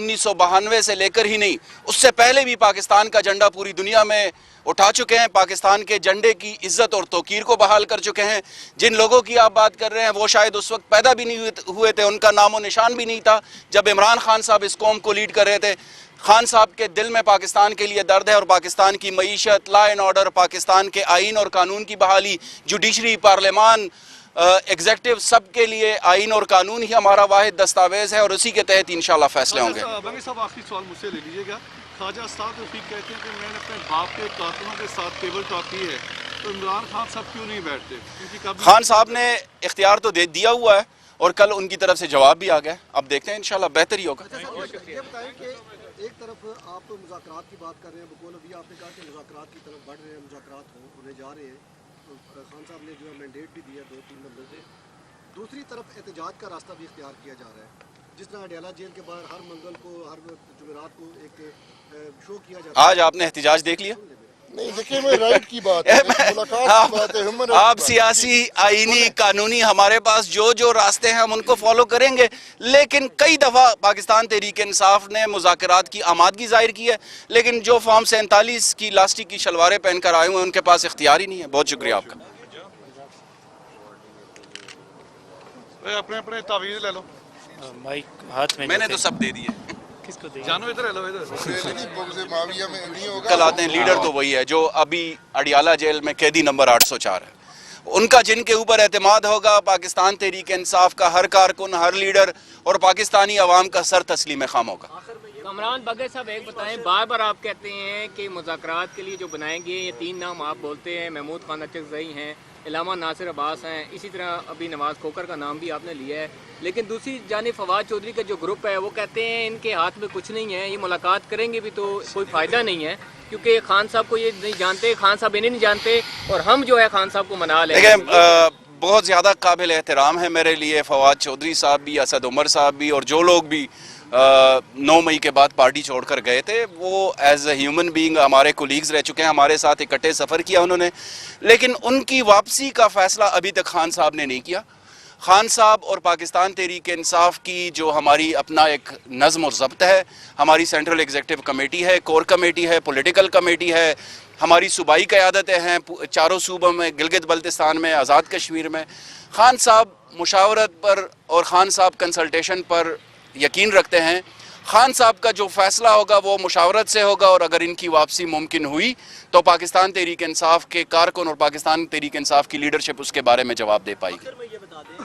1992 से लेकर ही नहीं, उससे पहले भी पाकिस्तान का झंडा पूरी दुनिया में उठा चुके हैं। पाकिस्तान के झंडे की इज्जत और तौकीर को बहाल कर चुके हैं। जिन लोगों की आप बात कर रहे हैं वो शायद उस वक्त पैदा भी नहीं हुए थे, उनका नामो निशान भी नहीं था जब इमरान खान साहब इस कौम को लीड कर रहे थे। खान साहब के दिल में पाकिस्तान के लिए दर्द है और पाकिस्तान की मईशत, लॉ एंड ऑर्डर, पाकिस्तान के आइन और कानून की बहाली, जुडिशरी, पार्लियामान, एग्जेक्टिव, सब के लिए आइन और कानून ही हमारा वाहिद दस्तावेज है और उसी के तहत इंशाल्लाह फैसले होंगे। बंगी साहब, आखिरी सवाल मुझसे ले लीजिएगा। ख्वाजा साहब रफीक कहते हैं कि मैंने अपने बाप के कारकुनों के साथ टेबल टॉक की है, तो इमरान खान साहब क्यों नहीं बैठते? खान साहब ने इख्तियार तो दे दिया हुआ है और कल उनकी तरफ से जवाब भी आ गया। अब देखते हैं, इंशाल्लाह बेहतर ही होगा। ये बताएं कि एक तरफ आप तो मुज़ाकरात की बात कर रहे हैं, बकौल अभी आपने कहा कि मुज़ाकरात की तरफ बढ़ रहे हैं, मुज़ाकरात होने जा रहे हैं, तो खान साहब ने जो है मैंडेट भी दिया 2-3 बंदों से। दूसरी तरफ एहतजाज का रास्ता भी इख्तियार किया जा रहा है, जिस तरह अडियाला जेल के बाहर हर मंगल को, हर जुमेरात को एक शो किया जाता है। आज आपने एहतजाज देख लिया? नहीं, देखिए मैं राइट की बात है, मुलाकात की बात है, ह्यूमन राइट आप सियासी, आईनी, कानूनी, हमारे पास जो रास्ते हैं हम उनको फॉलो करेंगे, लेकिन कई दफ़ा पाकिस्तान तहरीक इंसाफ ने मुज़ाकरात की आमादगी जाहिर की है, लेकिन जो फॉर्म 47 की लास्टिक की शलवारें पहनकर आए हुए हैं उनके पास इख्तियार ही नहीं है। बहुत शुक्रिया आपका। अपने अपने तावीज़ ले लो। माइक हाथ में, मैंने तो सब दे दिए। किसको दे? जानो इधर लो, इधर माविया में नहीं होगा। कल आते हैं, लीडर तो वही है जो अभी अडियाला जेल में कैदी नंबर 804 है। उनका जिनके ऊपर एतमाद होगा, पाकिस्तान तहरीक इंसाफ का हर कारकुन, हर लीडर और पाकिस्तानी अवाम का सर तस्लीम खाम होगा। कमरान बगे साहब, एक बताएं, बार बार आप कहते हैं कि मुज़ाकरात के लिए जो बनाएंगे, ये 3 नाम आप बोलते हैं, महमूद खान अचकज़ई हैं, इलामा नासिर अब्बास हैं, इसी तरह अभी नवाज़ खोकर का नाम भी आपने लिया है, लेकिन दूसरी जानिब फवाद चौधरी का जो ग्रुप है वो कहते हैं इनके हाथ में कुछ नहीं है, ये मुलाकात करेंगे भी तो कोई फ़ायदा नहीं है, क्योंकि खान साहब को ये नहीं जानते, खान साहब इन्हें नहीं जानते, और हम जो है खान साहब को मना लेंगे। बहुत ज़्यादा काबिल एहतराम है मेरे लिए फवाद चौधरी साहब भी, असद उमर साहब भी, और जो लोग भी 9 मई के बाद पार्टी छोड़कर गए थे, वो एज ए ह्यूमन बीइंग हमारे कोलीग्स रह चुके हैं, हमारे साथ इकट्ठे सफ़र किया उन्होंने, लेकिन उनकी वापसी का फ़ैसला अभी तक खान साहब ने नहीं किया। खान साहब और पाकिस्तान तहरीक इंसाफ की जो हमारी अपना एक नज़्म और ज़ब्त है, हमारी सेंट्रल एग्जीक्यूटिव कमेटी है, कोर कमेटी है, पॉलिटिकल कमेटी है, हमारी सूबाई क़यादतें हैं चारों सूबों में, गिलगित बल्तिस्तान में, आज़ाद कश्मीर में। खान साहब मुशावरत पर और खान साहब कंसल्टेशन पर यकीन रखते हैं। खान साहब का जो फैसला होगा वो मुशावरत से होगा, और अगर इनकी वापसी मुमकिन हुई तो पाकिस्तान तहरीक इंसाफ के कारकुन और पाकिस्तान तहरीक इंसाफ की लीडरशिप उसके बारे में जवाब दे पाएगी। ये बता दें,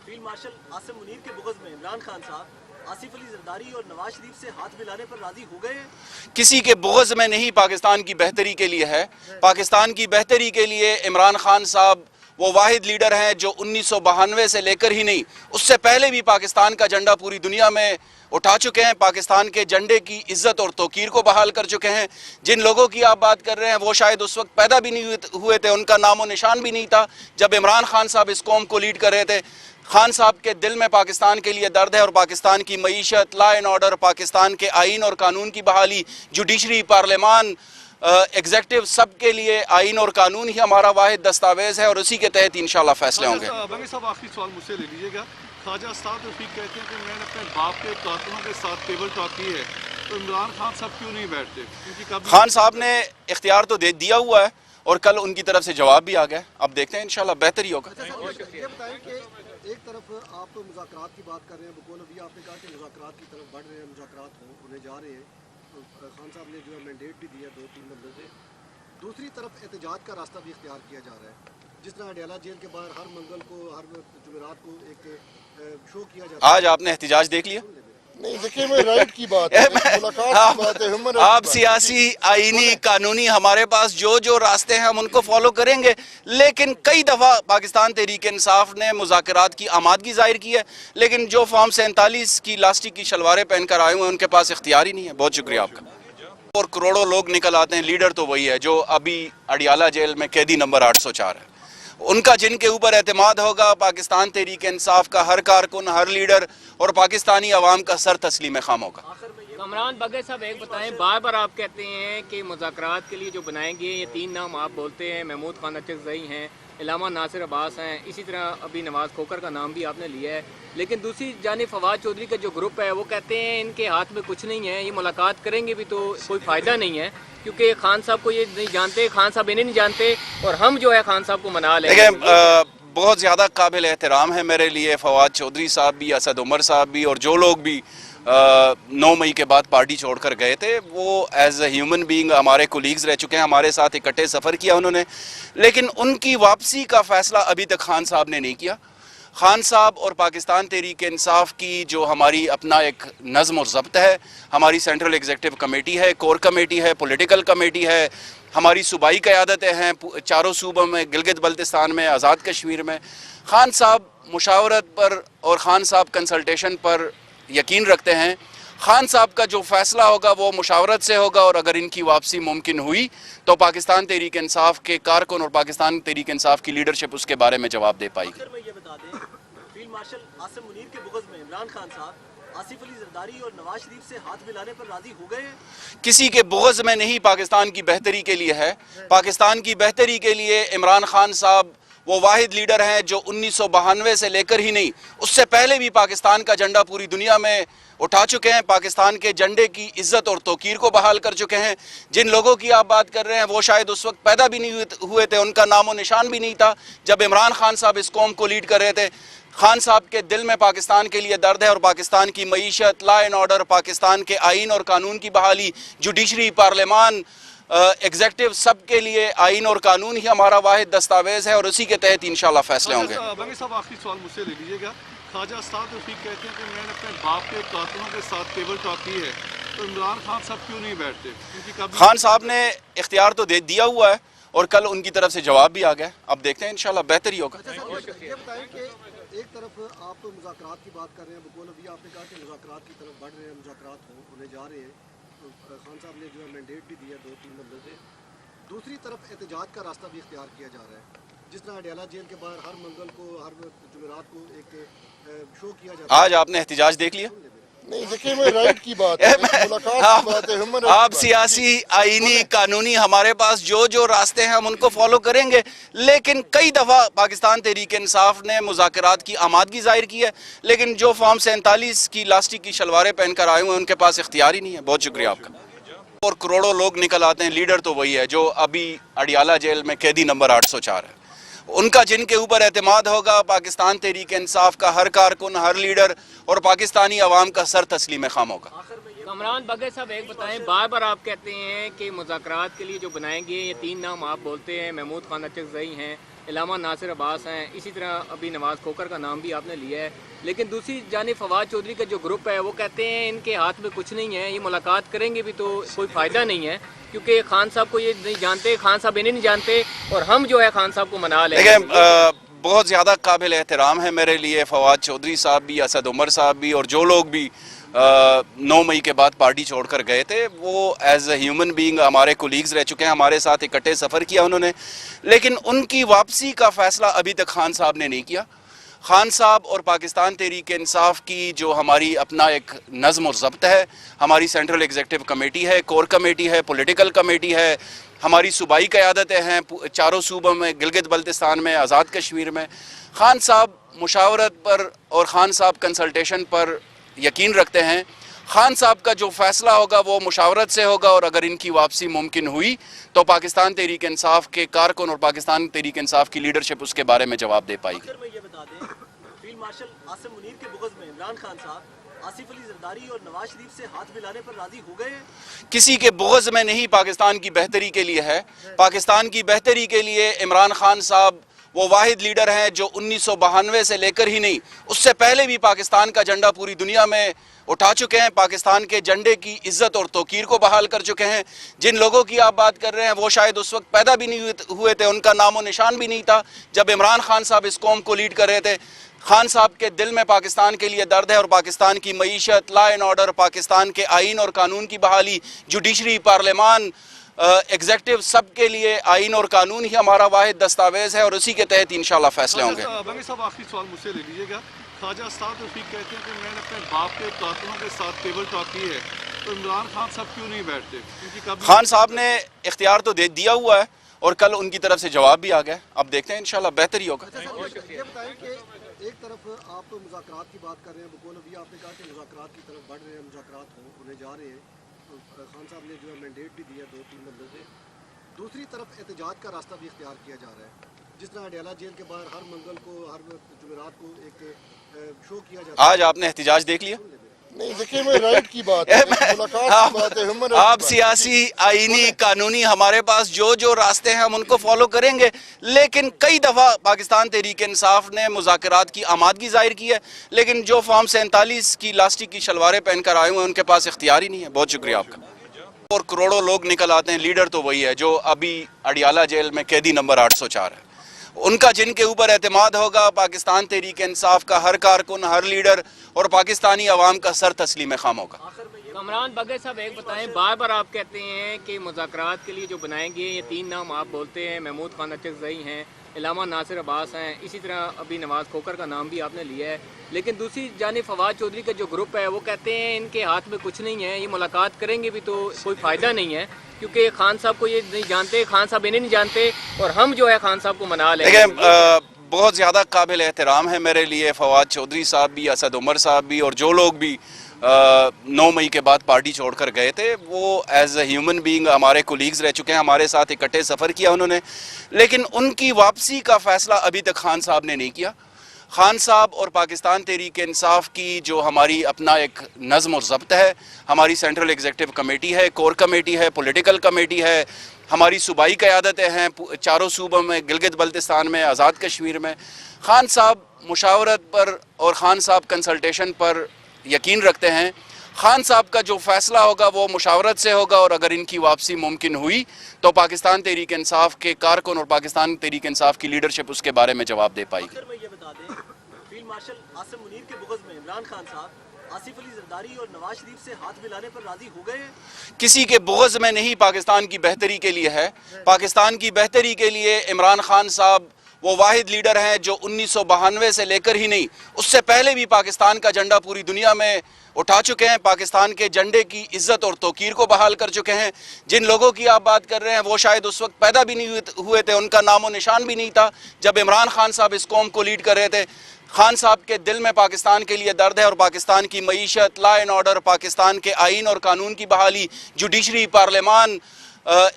फील्ड मार्शल आसिम मुनीर के बुग़्ज़ में इमरान खान साहब आसिफ अली ज़रदारी और नवाज शरीफ से हाथ मिलाने पर राजी हो गए हैं। किसी के बुग़्ज़ में नहीं, पाकिस्तान की बेहतरी के लिए है। पाकिस्तान की बेहतरी के लिए इमरान खान साहब वो वाहिद लीडर हैं जो 1992 से लेकर ही नहीं, उससे पहले भी पाकिस्तान का झंडा पूरी दुनिया में उठा चुके हैं, पाकिस्तान के झंडे की इज्जत और तौकीर को बहाल कर चुके हैं। जिन लोगों की आप बात कर रहे हैं वो शायद उस वक्त पैदा भी नहीं हुए थे, उनका नामो निशान भी नहीं था जब इमरान खान साहब इस कौम को लीड कर रहे थे। खान साहब के दिल में पाकिस्तान के लिए दर्द है और पाकिस्तान की मईशत, लॉ एंड ऑर्डर, पाकिस्तान के आइन और कानून की बहाली, जुडिशरी, पार्लियामान, एग्जेक्टिव, सब के लिए आइन और कानून ही हमारा वाहिद दस्तावेज है और उसी के तहत इंशाल्लाह फैसले होंगे। बंगी साहब, आखिरी सवाल मुझसे ले लीजिएगा। ख्वाजा साहब रफीक कहते हैं कि मैंने अपने बाप के कारकुनों के साथ टेबल टॉक की है, तो इमरान खान साहब क्यों नहीं बैठते? खान साहब ने इख्तियार तो दे दिया हुआ है और कल उनकी तरफ से जवाब भी आ गया। अब देखते हैं, इंशाल्लाह बेहतर ही होगा। ये बताएं कि एक तरफ आप तो मुज़ाकरात की बात कर रहे हैं, बकौल अभी आपने कहा कि मुज़ाकरात की तरफ बढ़ रहे हैं, मुज़ाकरात होने जा रहे हैं, तो खान साहब ने जो है मैंडेट भी दिया 2-3 बंदों से। दूसरी तरफ एहतजाज का रास्ता भी इख्तियार किया जा रहा है, जिस तरह अडियाला जेल के बाहर हर मंगल को, हर जुमेरात को एक शो किया जाता है। आज आपने एहतजाज देख लिया? नहीं, देखिए मैं राइट की बात है, मुलाकात की बात है, ह्यूमन राइट। आप सियासी, आईनी, कानूनी, हमारे पास जो रास्ते हैं हम उनको फॉलो करेंगे, लेकिन कई दफ़ा पाकिस्तान तहरीक इंसाफ ने मुज़ाकरात की आमादगी जाहिर की है, लेकिन जो फॉर्म 47 की लास्टिक की शलवारें पहनकर आए हुए हैं उनके पास इख्तियार ही नहीं है। बहुत शुक्रिया आपका। और करोड़ों लोग निकल आते हैं, लीडर तो वही है जो अभी अडियाला जेल में कैदी नंबर 804 है। उनका जिनके ऊपर एतमाद होगा, पाकिस्तान तहरीक इंसाफ का हर कारकुन, हर लीडर और पाकिस्तानी अवाम का सर तस्लीम खाम होगा। कमरान बगे साहब एक बताएं, बार बार आप कहते हैं कि मुज़ाकरात के लिए जो बनाएंगे, ये तीन नाम आप बोलते हैं, महमूद खान अचकज़ई हैं, इलामा नासिर अब्बास हैं, इसी तरह अभी नवाज़ खोकर का नाम भी आपने लिया है, लेकिन दूसरी जानिब फवाद चौधरी का जो ग्रुप है वो कहते हैं इनके हाथ में कुछ नहीं है, ये मुलाकात करेंगे भी तो कोई फ़ायदा नहीं है, क्योंकि खान साहब को ये नहीं जानते, खान साहब इन्हें नहीं जानते, और हम जो है खान साहब को मना लेंगे। बहुत ज़्यादा काबिल एहतराम है मेरे लिए फवाद चौधरी साहब भी, असद उमर साहब भी, और जो लोग भी 9 मई के बाद पार्टी छोड़कर गए थे वो एज ए ह्यूमन बीइंग हमारे कोलीग्स रह चुके हैं, हमारे साथ इकट्ठे सफ़र किया उन्होंने, लेकिन उनकी वापसी का फ़ैसला अभी तक खान साहब ने नहीं किया। खान साहब और पाकिस्तान तहरीक इंसाफ की जो हमारी अपना एक नज़्म और ज़ब्त है, हमारी सेंट्रल एग्जीक्यूटिव कमेटी है, कोर कमेटी है, पॉलिटिकल कमेटी है, हमारी सूबाई क़यादतें हैं चारों सूबों में, गिलगित बल्तिस्तान में, आज़ाद कश्मीर में, खान साहब मुशावरत पर और खान साहब कंसल्टेशन पर यकीन रखते हैं। खान साहब का जो फ़ैसला होगा वो मुशावरत से होगा, और अगर इनकी वापसी मुमकिन हुई तो पाकिस्तान तहरीक इंसाफ के कारकुन और पाकिस्तान तहरीक इंसाफ की लीडरशिप उसके बारे में जवाब दे पाएगी। में ये बता दें, फील्ड मार्शल आसिम मुनीर के बुग़्ज़ में इमरान खान साहब आसिफ अली जरदारी और नवाज शरीफ से हाथ मिलाने पर राजी हो गए हैं। किसी के बुग़्ज़ में नहीं, पाकिस्तान की बेहतरी के लिए है। पाकिस्तान की बेहतरी के लिए इमरान खान साहब वो वाहिद लीडर हैं जो 1992 से लेकर ही नहीं, उससे पहले भी पाकिस्तान का झंडा पूरी दुनिया में उठा चुके हैं, पाकिस्तान के झंडे की इज्जत और तौकीर को बहाल कर चुके हैं। जिन लोगों की आप बात कर रहे हैं वो शायद उस वक्त पैदा भी नहीं हुए थे, उनका नामो निशान भी नहीं था जब इमरान खान साहब इस कौम को लीड कर रहे थे। खान साहब के दिल में पाकिस्तान के लिए दर्द है, और पाकिस्तान की मईशत, लॉ एंड ऑर्डर, पाकिस्तान के आइन और कानून की बहाली, जुडिशरी, पार्लियामान, एग्जेक्टिव, सब के लिए आइन और कानून ही हमारा वाहिद दस्तावेज़ है, और उसी के तहत इंशाल्लाह फैसले होंगे। बगे साहब आखिरी सवाल मुझसे ले लीजिएगा। ख्वाजा अस्ताद रफीक कहते हैं कि मैंने अपने बाप के कारकुनों के साथ टेबल टॉक की है, तो इमरान खान साहब क्यों नहीं बैठते? क्योंकि कभी खान साहब ने इख्तियार तो दे दिया हुआ है, और कल उनकी तरफ से जवाब भी आ गया, अब देखते हैं इंशाल्लाह बेहतर ही होगा। ये बताएं कि एक तरफ आप तो मुज़ाकरात की बात कर रहे हैं, बकौल अभी आपने कहा कि मुज़ाकरात की तरफ बढ़ रहे हैं, मुज़ाकरात होने जा रहे हैं, तो खान साहब ने जो है मैंडेट भी दिया 2-3 बंदों से। दूसरी तरफ एहतजाज का रास्ता भी इख्तियार किया जा रहा है, जिस तरह अडयाला जेल के बाहर हर मंगल को, हर जुमेरात को एक शो किया जाता है। आज आपने एहतिजाज देख लिया? नहीं देखिए, मैं राइट की बात है, मुलाकात की बात है, ह्यूमन राइट आप की बात है। सियासी, आईनी, कानूनी, हमारे पास जो जो रास्ते हैं हम उनको फॉलो करेंगे, लेकिन कई दफ़ा पाकिस्तान तहरीक इंसाफ ने मुज़ाकरात की आमादगी जाहिर की है, लेकिन जो फॉर्म 47 की लास्टिक की शलवारें पहनकर आए हुए हैं उनके पास इख्तियार ही नहीं है। बहुत शुक्रिया आपका। और करोड़ों लोग निकल आते हैं, लीडर तो वही है जो अभी अडियाला जेल में कैदी नंबर 804 है। उनका जिनके ऊपर एतमाद होगा, पाकिस्तान तहरीक इंसाफ का हर कारकुन, हर लीडर और पाकिस्तानी अवाम का सर तस्लीम खाम होगा। कमरान बगे साहब एक बताएं, बार बार आप कहते हैं कि मुज़ाकरात के लिए जो बनाएंगे, ये तीन नाम आप बोलते हैं, महमूद खान अचकज़ई हैं, इलामा नासिर अब्बास हैं, इसी तरह अभी नवाज़ खोकर का नाम भी आपने लिया है, लेकिन दूसरी जानिब फवाद चौधरी का जो ग्रुप है वो कहते हैं इनके हाथ में कुछ नहीं है, ये मुलाकात करेंगे भी तो कोई फ़ायदा नहीं है, क्योंकि खान साहब को ये नहीं जानते, खान साहब इन्हें नहीं जानते, और हम जो है खान साहब को मना लेंगे। बहुत ज़्यादा काबिल एहतराम है मेरे लिए फवाद चौधरी साहब भी, असद उमर साहब भी, और जो लोग भी 9 मई के बाद पार्टी छोड़कर गए थे वो एज ए ह्यूमन बीइंग हमारे कोलीग्स रह चुके हैं, हमारे साथ इकट्ठे सफ़र किया उन्होंने, लेकिन उनकी वापसी का फ़ैसला अभी तक खान साहब ने नहीं किया। खान साहब और पाकिस्तान तहरीक इंसाफ की जो हमारी अपना एक नज़्म और ज़ब्त है, हमारी सेंट्रल एग्जीक्यूटिव कमेटी है, कोर कमेटी है, पॉलिटिकल कमेटी है, हमारी सूबाई क़यादतें हैं चारों सूबों में, गिलगित बल्तिस्तान में, आज़ाद कश्मीर में, खान साहब मुशावरत पर और खान साहब कंसल्टेशन पर यकीन रखते हैं। खान साहब का जो फ़ैसला होगा वो मुशावरत से होगा, और अगर इनकी वापसी मुमकिन हुई तो पाकिस्तान तहरीक इंसाफ के कारकुन और पाकिस्तान तहरीक इंसाफ की लीडरशिप उसके बारे में जवाब दे पाएगी। में ये बता दें, फील्ड मार्शल आसिम मुनीर के बुग़्ज़ में इमरान खान साहब आसिफ अली जरदारी और नवाज शरीफ से हाथ मिलाने पर राजी हो गए हैं। किसी के बुग़्ज़ में नहीं, पाकिस्तान की बेहतरी के लिए है। पाकिस्तान की बेहतरी के लिए इमरान खान साहब वो वाहिद लीडर हैं जो 1992 से लेकर ही नहीं, उससे पहले भी पाकिस्तान का झंडा पूरी दुनिया में उठा चुके हैं, पाकिस्तान के झंडे की इज्जत और तौकीर को बहाल कर चुके हैं। जिन लोगों की आप बात कर रहे हैं वो शायद उस वक्त पैदा भी नहीं हुए थे, उनका नामो निशान भी नहीं था जब इमरान खान साहब इस कौम को लीड कर रहे थे। खान साहब के दिल में पाकिस्तान के लिए दर्द है, और पाकिस्तान की मईशत, लॉ एंड ऑर्डर, पाकिस्तान के आइन और कानून की बहाली, जुडिशरी, पार्लियामान, एग्जेक्टिव, सब के लिए आइन और कानून ही हमारा वाहिद दस्तावेज़ है, और उसी के तहत इंशाल्लाह फैसले होंगे। बगे साहब आखिरी सवाल मुझसे ले लीजिएगा। ख्वाजा अस्ताद रफीक कहते हैं कि मैंने अपने बाप के कारकुनों के साथ टेबल टॉक की है, तो इमरान खान साहब क्यों नहीं बैठते? क्योंकि कभी खान साहब ने इख्तियार तो दे दिया हुआ है और कल उनकी तरफ से जवाब भी आ गया। अब देखते हैं इंशाल्लाह बेहतर ही होगा। ये बताएं कि एक तरफ आप मुज़ाकरात की बात कर रहे हैं, बकौल अभी आपने कहा कि मुज़ाकरात की तरफ बढ़ रहे हैं, मुज़ाकरात होने जा रहे हैं, तो खान साहब ने जो है मैंडेट भी दिया 2-3 बंदों को। दूसरी तरफ एहतजाज का रास्ता भी इख्तियार किया जा रहा है, जिस तरह अडियाला जेल के बाहर हर मंगल को, हर जुमेरात को एक शो किया जाता है। आज आपने एहतिजाज देख लिया। नहीं देखिए, मैं राइट की बात है, मुलाकात की बात है, ह्यूमन राइट आप की बात है। सियासी, आईनी, कानूनी हमारे पास जो जो रास्ते हैं हम उनको फॉलो करेंगे, लेकिन कई दफ़ा पाकिस्तान तहरीक इंसाफ ने मुज़ाकरात की आमादगी जाहिर की है, लेकिन जो फॉर्म 47 की लास्टिक की शलवारें पहनकर आए हुए हैं उनके पास इख्तियार ही नहीं है। बहुत शुक्रिया आपका। और करोड़ों लोग निकल आते हैं, लीडर तो वही है जो अभी अडियाला जेल में कैदी नंबर 804 है। उनका जिनके ऊपर एतमाद होगा, पाकिस्तान तहरीक इंसाफ का हर कारकुन, हर लीडर और पाकिस्तानी अवाम का सर तस्लीम खाम होगा। कमरान बगे साहब एक बताएं, बार बार आप कहते हैं कि मुज़ाकरात के लिए जो बनाएंगे, ये 3 नाम आप बोलते हैं, महमूद खान अचकज़ई हैं, इलामा नासिर अब्बास हैं, इसी तरह अभी नवाज़ खोकर का नाम भी आपने लिया है, लेकिन दूसरी जानिब फवाद चौधरी का जो ग्रुप है वो कहते हैं इनके हाथ में कुछ नहीं है, ये मुलाकात करेंगे भी तो कोई फ़ायदा नहीं है, क्योंकि खान साहब को ये नहीं जानते, खान साहब इन्हें नहीं जानते, और हम जो है खान साहब को मना लेंगे। देखिए, बहुत ज़्यादा काबिल एहतराम है मेरे लिए फवाद चौधरी साहब भी, असद उमर साहब भी, और जो लोग भी 9 मई के बाद पार्टी छोड़कर गए थे वो एज ए ह्यूमन बीइंग हमारे कोलीग्स रह चुके हैं, हमारे साथ इकट्ठे सफ़र किया उन्होंने, लेकिन उनकी वापसी का फ़ैसला अभी तक खान साहब ने नहीं किया। खान साहब और पाकिस्तान तहरीक इंसाफ की जो हमारी अपना एक नज़्म और ज़ब्त है, हमारी सेंट्रल एग्जीक्यूटिव कमेटी है, कोर कमेटी है, पॉलिटिकल कमेटी है, हमारी सूबाई क़यादतें हैं चारों सूबों में, गिलगित बल्तिस्तान में, आज़ाद कश्मीर में। खान साहब मुशावरत पर और खान साहब कंसल्टेशन पर यकीन रखते हैं। खान साहब का जो फ़ैसला होगा वो मुशावरत से होगा, और अगर इनकी वापसी मुमकिन हुई तो पाकिस्तान तहरीक इंसाफ के कारकुन और पाकिस्तान तहरीक इंसाफ की लीडरशिप उसके बारे में जवाब दे पाएगी। आखिर में ये बता दें, फील्ड मार्शल आसिम मुनीर के बुग़्ज़ में इमरान खान साहब आसिफ अली जरदारी और नवाज शरीफ से हाथ मिलाने पर राजी हो गए हैं? किसी के बुग़्ज़ में नहीं, पाकिस्तान की बेहतरी के लिए है। पाकिस्तान की बेहतरी के लिए इमरान खान साहब वो वाहिद लीडर हैं जो 1992 से लेकर ही नहीं, उससे पहले भी पाकिस्तान का झंडा पूरी दुनिया में उठा चुके हैं, पाकिस्तान के झंडे की इज्जत और तौकीर को बहाल कर चुके हैं। जिन लोगों की आप बात कर रहे हैं वो शायद उस वक्त पैदा भी नहीं हुए थे, उनका नामो निशान भी नहीं था जब इमरान खान साहब इस कौम को लीड कर रहे थे। खान साहब के दिल में पाकिस्तान के लिए दर्द है, और पाकिस्तान की मईशत, लॉ एंड ऑर्डर, पाकिस्तान के आइन और कानून की बहाली, जुडिशरी, पार्लियामान,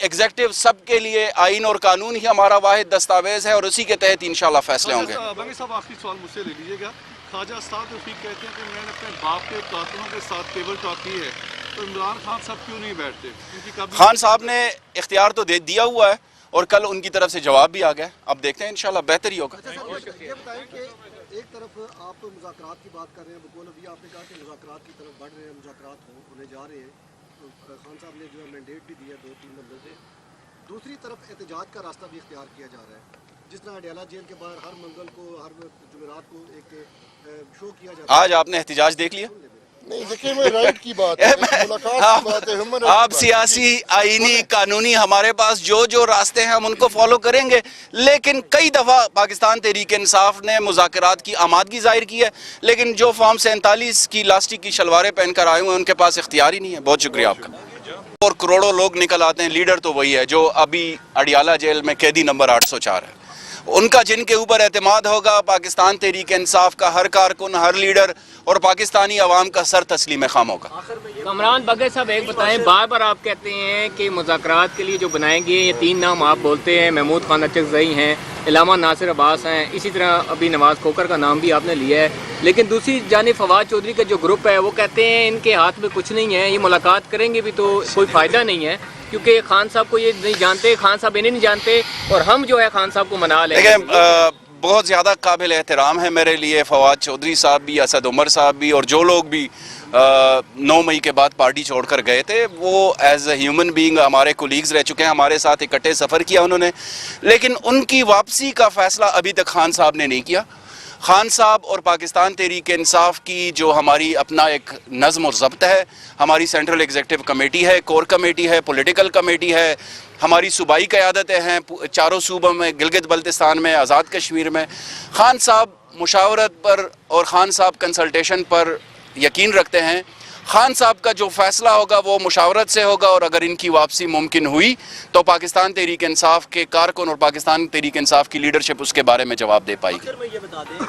एग्जेक्टिव, सब के लिए आइन और कानून ही हमारा वाहिद दस्तावेज़ है, और उसी के तहत इंशाल्लाह फैसले होंगे। बगे साहब आखिरी सवाल मुझसे ले लीजिएगा। ख्वाजा साद रफीक कहते हैं कि मैंने अपने बाप के कारकुनों के साथ टेबल टॉक की है, तो इमरान खान साहब क्यों नहीं बैठते? क्योंकि कभी खान साहब ने इख्तियार तो दे दिया हुआ है और कल उनकी तरफ से जवाब भी आ गया। अब देखते हैं इंशाल्लाह बेहतर ही होगा। ये बताएं कि एक तरफ आप मुज़ाकरात की बात कर रहे हैं, बकौल अभी आपने कहा कि मुज़ाकरात की तरफ बढ़ रहे हैं, मुज़ाकरात होने जा रहे हैं, तो खान साहब ने जो है मैंडेट भी दिया 2-3 बंदों को। दूसरी तरफ एहतजाज का रास्ता भी इख्तियार किया जा रहा है, जिस तरह अडियाला जेल के बाहर हर मंगल को, हर जुमेरात को एक शो किया जाता है। आज आपने एहतिजाज देख लिया। नहीं देखिए, मैं राइट की बात है, मुलाकात की बात है, ह्यूमन राइट आप की बात है। सियासी, आईनी, कानूनी हमारे पास जो जो रास्ते हैं हम उनको फॉलो करेंगे, लेकिन कई दफ़ा पाकिस्तान तहरीक इंसाफ ने मुज़ाकरात की आमादगी जाहिर की है, लेकिन जो फॉर्म 47 की लास्टिक की शलवारें पहनकर आए हुए हैं उनके पास इख्तियार ही नहीं है। बहुत शुक्रिया आपका। और करोड़ों लोग निकल आते हैं, लीडर तो वही है जो अभी अडियाला जेल में कैदी नंबर 804 है। उनका जिनके ऊपर एतमाद होगा, पाकिस्तान तहरीक इंसाफ का हर कारकुन, हर लीडर और पाकिस्तानी अवाम का सर तस्लीम खाम होगा। कमरान बगे साहब एक बताएं, बार बार आप कहते हैं कि मुज़ाकरात के लिए जो बनाएंगे, ये 3 नाम आप बोलते हैं, महमूद खान अचकज़ई हैं, इलामा नासिर अब्बास हैं, इसी तरह अभी नवाज़ खोकर का नाम भी आपने लिया है, लेकिन दूसरी जानिब फवाद चौधरी का जो ग्रुप है वो कहते हैं इनके हाथ में कुछ नहीं है, ये मुलाकात करेंगे भी तो कोई फ़ायदा नहीं है, क्योंकि खान साहब को ये नहीं जानते, खान साहब इन्हें नहीं जानते, और हम जो है खान साहब को मना लेंगे। देखिए, बहुत ज़्यादा काबिल एहतराम है मेरे लिए फवाद चौधरी साहब भी, असद उमर साहब भी, और जो लोग भी 9 मई के बाद पार्टी छोड़कर गए थे वो एज ए ह्यूमन बीइंग हमारे कोलीग्स रह चुके हैं, हमारे साथ इकट्ठे सफ़र किया उन्होंने, लेकिन उनकी वापसी का फ़ैसला अभी तक खान साहब ने नहीं किया। खान साहब और पाकिस्तान तहरीक इंसाफ की जो हमारी अपना एक नज़्म और ज़ब्त है, हमारी सेंट्रल एग्जीक्यूटिव कमेटी है, कोर कमेटी है, पॉलिटिकल कमेटी है, हमारी सूबाई क़यादतें हैं चारों सूबों में, गिलगित बल्तिस्तान में, आज़ाद कश्मीर में। खान साहब मुशावरत पर और खान साहब कंसल्टेशन पर यकीन रखते हैं। خان صاحب کا جو فیصلہ ہوگا وہ مشاورت سے ہوگا، اور اگر ان کی واپسی ممکن ہوئی تو پاکستان تحریک انصاف کے کارکن اور پاکستان تحریک انصاف کی لیڈرشپ اس کے بارے میں جواب دے پائے گی۔ آخر میں یہ بتا دیں،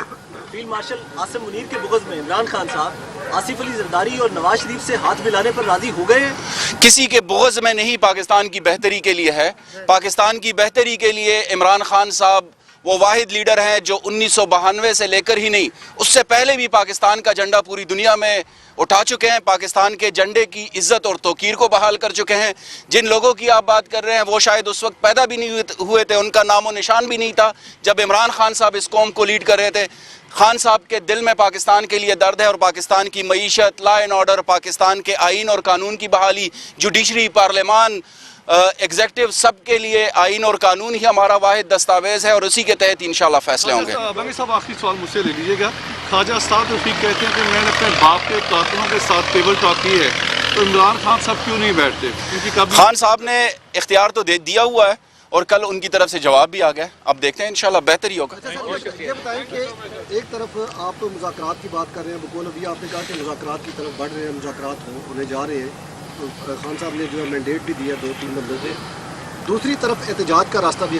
فیلڈ مارشل عاصم منیر کے بغض میں عمران خان صاحب آصف علی زرداری اور نواز شریف سے ہاتھ ملانے پر راضی ہو گئے ہیں؟ کسی کے بغض میں نہیں، پاکستان کی بہتری کے لیے ہے۔ پاکستان کی بہتری کے لیے عمران خان صاحب وہ واحد لیڈر ہیں جو 1992 سے لے کر ہی نہیں، اس سے پہلے بھی پاکستان کا جھنڈا پوری دنیا میں اٹھا چکے ہیں، پاکستان کے جھنڈے کی عزت اور توقیر کو بحال کر چکے ہیں۔ جن لوگوں کی آپ بات کر رہے ہیں وہ شاید اس وقت پیدا بھی نہیں ہوئے تھے، ان کا نام و نشان بھی نہیں تھا جب عمران خان صاحب اس قوم کو لیڈ کر رہے تھے۔ خان صاحب کے دل میں پاکستان کے لیے درد ہے، اور پاکستان کی معیشت، لا اینڈ آرڈر، پاکستان کے آئین اور قانون کی بحالی، جوڈیشری، پارلیمان، ایگزیکٹو، سب کے لیے آئین اور قانون ہی ہمارا واحد دستاویز ہے، اور اسی کے تحت انشاءاللہ فیصلے ہوں گے۔ بنگی صاحب آخری سوال مجھ سے لے لیجیے گا۔ خواجہ استاد رفیق کہتے ہیں کہ میں نے اپنے باپ کے کارکنوں کے ساتھ ٹیبل ٹاک کی ہے، تو عمران خان صاحب کیوں نہیں بیٹھتے؟ کیونکہ کبھی خان صاحب نے اختیار تو دے دیا ہوا ہے، اور کل ان کی طرف سے جواب بھی آ گیا، اب دیکھتے ہیں انشاءاللہ بہتر ہی ہوگا۔ یہ بتائیں کہ ایک طرف آپ مذاکرات کی بات کر رہے ہیں، بقول ابھی آپ نے کہا کہ مذاکرات کی طرف بڑھ رہے ہیں، مذاکرات ہونے جا رہے ہیں، تو خان صاحب نے جو ہے مینڈیٹ بھی دیا 2-3 بندوں کو، دوسری طرف احتجاج کا راستہ بھی